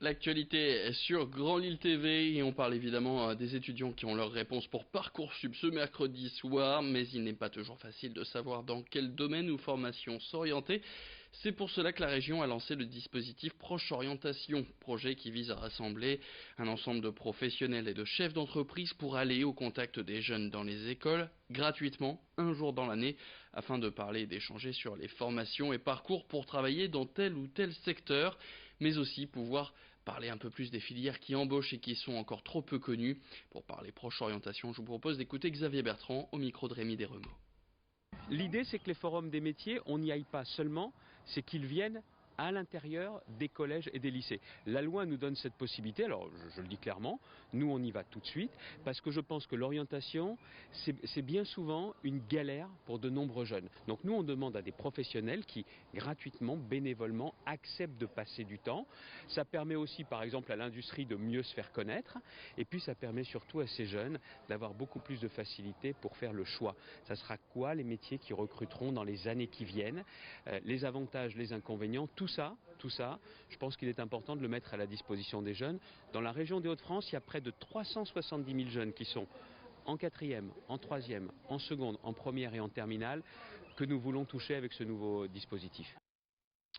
L'actualité est sur Grand Lille TV et on parle évidemment des étudiants qui ont leur réponse pour Parcoursup ce mercredi soir, mais il n'est pas toujours facile de savoir dans quel domaine ou formation s'orienter. C'est pour cela que la région a lancé le dispositif Proche Orientation, projet qui vise à rassembler un ensemble de professionnels et de chefs d'entreprise pour aller au contact des jeunes dans les écoles, gratuitement, un jour dans l'année, afin de parler et d'échanger sur les formations et parcours pour travailler dans tel ou tel secteur, mais aussi pouvoir parler un peu plus des filières qui embauchent et qui sont encore trop peu connues. Pour parler proche orientation, je vous propose d'écouter Xavier Bertrand au micro de Rémi Desremeaux. L'idée, c'est que les forums des métiers, on n'y aille pas seulement, c'est qu'ils viennent à l'intérieur des collèges et des lycées. La loi nous donne cette possibilité, alors je le dis clairement, nous on y va tout de suite, parce que je pense que l'orientation, c'est bien souvent une galère pour de nombreux jeunes. Donc nous on demande à des professionnels qui, gratuitement, bénévolement, acceptent de passer du temps. Ça permet aussi, par exemple, à l'industrie de mieux se faire connaître, et puis ça permet surtout à ces jeunes d'avoir beaucoup plus de facilité pour faire le choix. Ça sera quoi les métiers qui recruteront dans les années qui viennent, les avantages, les inconvénients, tout ça, je pense qu'il est important de le mettre à la disposition des jeunes. Dans la région des Hauts-de-France, il y a près de 370 000 jeunes qui sont en quatrième, en troisième, en seconde, en première et en terminale, que nous voulons toucher avec ce nouveau dispositif.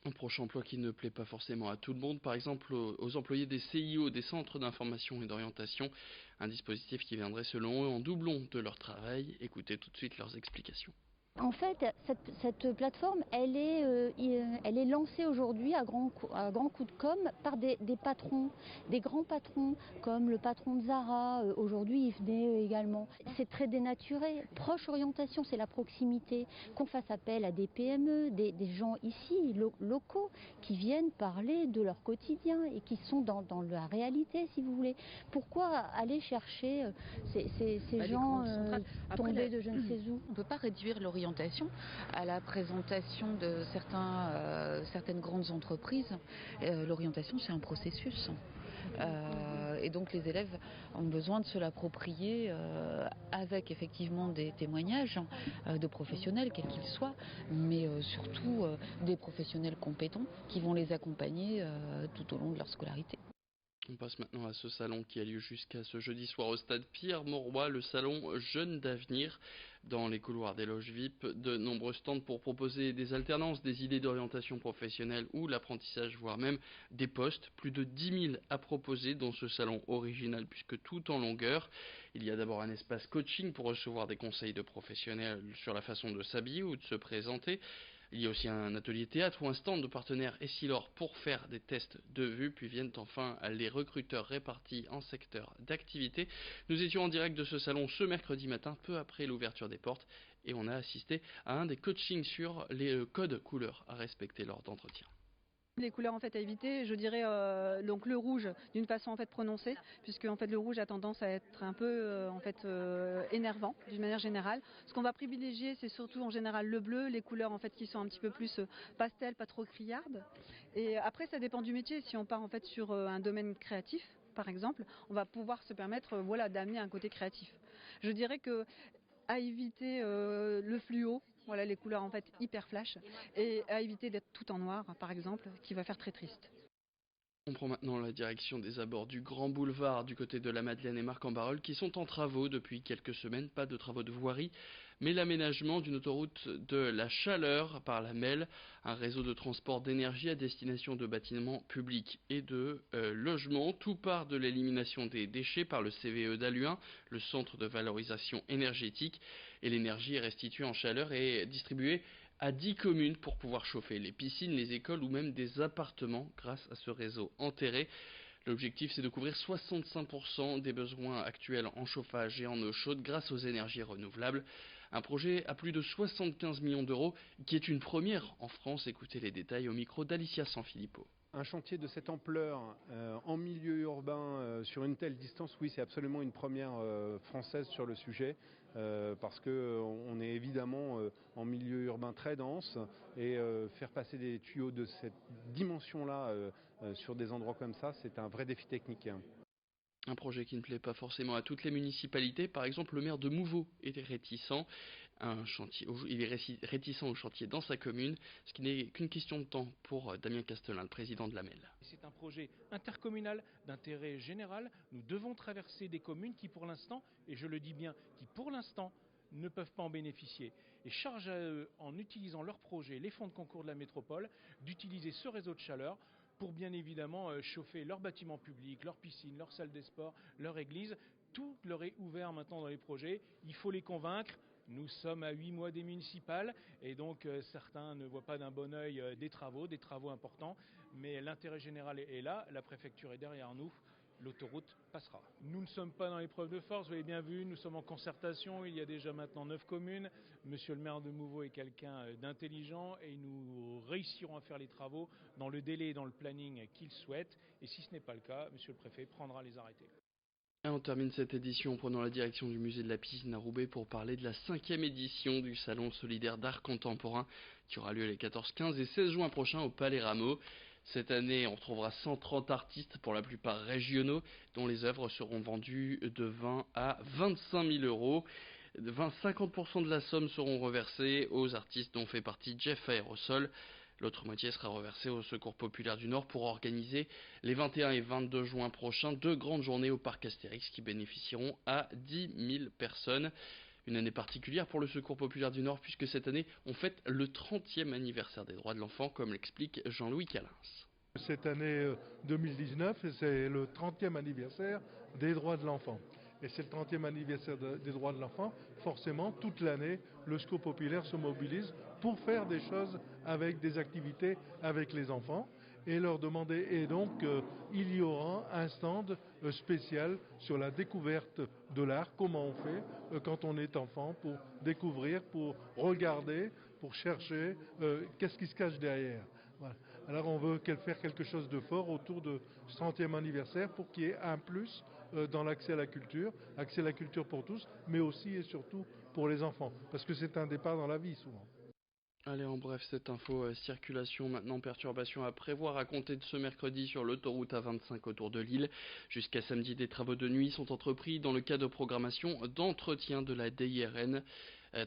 Un proche emploi qui ne plaît pas forcément à tout le monde, par exemple aux employés des CIO, des centres d'information et d'orientation, un dispositif qui viendrait selon eux en doublon de leur travail. Écoutez tout de suite leurs explications. En fait, cette plateforme, elle est lancée aujourd'hui à grands coups de com' par des patrons, des grands patrons, comme le patron de Zara, aujourd'hui il venait également. C'est très dénaturé. Proche orientation, c'est la proximité, qu'on fasse appel à des PME, des gens ici, locaux, qui viennent parler de leur quotidien et qui sont dans la réalité, si vous voulez. Pourquoi aller chercher ces gens tombés de je ne sais où? On ne peut pas réduire l'orientation à la présentation de certaines grandes entreprises. L'orientation, c'est un processus. Et donc les élèves ont besoin de se l'approprier avec effectivement des témoignages de professionnels, quels qu'ils soient, mais surtout des professionnels compétents qui vont les accompagner tout au long de leur scolarité. On passe maintenant à ce salon qui a lieu jusqu'à ce jeudi soir au stade Pierre-Mauroy, le salon Jeunes d'Avenir. Dans les couloirs des loges VIP, de nombreux stands pour proposer des alternances, des idées d'orientation professionnelle ou l'apprentissage, voire même des postes. Plus de 10 000 à proposer dans ce salon original puisque tout en longueur. Il y a d'abord un espace coaching pour recevoir des conseils de professionnels sur la façon de s'habiller ou de se présenter. Il y a aussi un atelier théâtre ou un stand de partenaires Essilor pour faire des tests de vue, puis viennent enfin les recruteurs répartis en secteur d'activité. Nous étions en direct de ce salon ce mercredi matin, peu après l'ouverture des portes, et on a assisté à un des coachings sur les codes couleurs à respecter lors d'entretien. Les couleurs en fait à éviter, je dirais donc le rouge d'une façon en fait prononcée, puisque en fait le rouge a tendance à être un peu énervant d'une manière générale. Ce qu'on va privilégier, c'est surtout en général le bleu, les couleurs en fait qui sont un petit peu plus pastel, pas trop criardes. Et après ça dépend du métier. Si on part en fait sur un domaine créatif, par exemple, on va pouvoir se permettre d'amener un côté créatif. Je dirais que à éviter le fluo. Voilà, les couleurs en fait hyper flash, et à éviter d'être tout en noir par exemple, qui va faire très triste. On prend maintenant la direction des abords du Grand Boulevard du côté de la Madeleine et Marc-en-Barœul qui sont en travaux depuis quelques semaines, pas de travaux de voirie, mais l'aménagement d'une autoroute de la Chaleur par la Melle, un réseau de transport d'énergie à destination de bâtiments publics et de logements. Tout part de l'élimination des déchets par le CVE d'Halluin, le centre de valorisation énergétique, et l'énergie est restituée en chaleur et distribuée à 10 communes pour pouvoir chauffer les piscines, les écoles ou même des appartements grâce à ce réseau enterré. L'objectif, c'est de couvrir 65% des besoins actuels en chauffage et en eau chaude grâce aux énergies renouvelables. Un projet à plus de 75 millions d'euros qui est une première en France. Écoutez les détails au micro d'Alicia Sanfilippo. Un chantier de cette ampleur en milieu urbain sur une telle distance, oui, c'est absolument une première française sur le sujet parce qu'on est évidemment en milieu urbain très dense et faire passer des tuyaux de cette dimension-là sur des endroits comme ça, c'est un vrai défi technique. Un projet qui ne plaît pas forcément à toutes les municipalités. Par exemple, le maire de Mouveau est réticent. Il est réticent au chantier dans sa commune, ce qui n'est qu'une question de temps pour Damien Castelin, le président de l'AMEL. C'est un projet intercommunal d'intérêt général. Nous devons traverser des communes qui pour l'instant, et je le dis bien, qui pour l'instant ne peuvent pas en bénéficier. Et charge à eux, en utilisant leur projet, les fonds de concours de la métropole, d'utiliser ce réseau de chaleur pour bien évidemment chauffer leurs bâtiments publics, leurs piscines, leurs salles de sport, leur église. Tout leur est ouvert maintenant dans les projets. Il faut les convaincre. Nous sommes à 8 mois des municipales et donc certains ne voient pas d'un bon œil des travaux importants. Mais l'intérêt général est là, la préfecture est derrière nous. L'autoroute passera. Nous ne sommes pas dans l'épreuve de force, vous l'avez bien vu, nous sommes en concertation, il y a déjà maintenant 9 communes. Monsieur le maire de Mouveau est quelqu'un d'intelligent et nous réussirons à faire les travaux dans le délai et dans le planning qu'il souhaite. Et si ce n'est pas le cas, monsieur le préfet prendra les arrêtés. Et on termine cette édition en prenant la direction du musée de la piscine à Roubaix pour parler de la 5e édition du Salon solidaire d'art contemporain qui aura lieu les 14, 15 et 16 juin prochains au Palais Rameau. Cette année, on retrouvera 130 artistes, pour la plupart régionaux, dont les œuvres seront vendues de 20 à 25 000 euros. 50% de la somme seront reversées aux artistes dont fait partie Jeff Aérosol. L'autre moitié sera reversée au Secours populaire du Nord pour organiser les 21 et 22 juin prochains 2 grandes journées au parc Astérix qui bénéficieront à 10 000 personnes. Une année particulière pour le Secours populaire du Nord puisque cette année on fête le 30e anniversaire des droits de l'enfant comme l'explique Jean-Louis Calins. Cette année 2019, c'est le 30e anniversaire des droits de l'enfant. Et c'est le 30e anniversaire des droits de l'enfant. Forcément, toute l'année, le Secours populaire se mobilise pour faire des choses avec des activités avec les enfants et leur demander. Et donc, il y aura un stand spécial sur la découverte de l'art, comment on fait quand on est enfant pour découvrir, pour regarder, pour chercher qu'est-ce qui se cache derrière. Voilà. Alors on veut faire quelque chose de fort autour de ce 30e anniversaire pour qu'il y ait un plus dans l'accès à la culture pour tous, mais aussi et surtout pour les enfants, parce que c'est un départ dans la vie souvent. Allez, en bref, cette info circulation, maintenant perturbation à prévoir à compter de ce mercredi sur l'autoroute A25 autour de Lille. Jusqu'à samedi, des travaux de nuit sont entrepris dans le cadre de programmation d'entretien de la DIRN.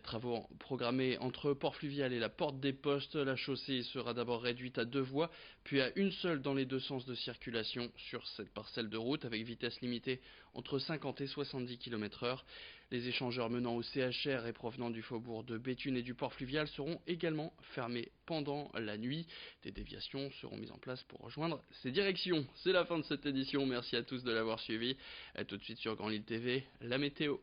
Travaux programmés entre Port-Fluvial et la Porte des Postes. La chaussée sera d'abord réduite à 2 voies, puis à une seule dans les 2 sens de circulation sur cette parcelle de route, avec vitesse limitée entre 50 et 70 km/h. Les échangeurs menant au CHR et provenant du faubourg de Béthune et du Port-Fluvial seront également fermés pendant la nuit. Des déviations seront mises en place pour rejoindre ces directions. C'est la fin de cette édition. Merci à tous de l'avoir suivi. A tout de suite sur Grand Lille TV, la météo.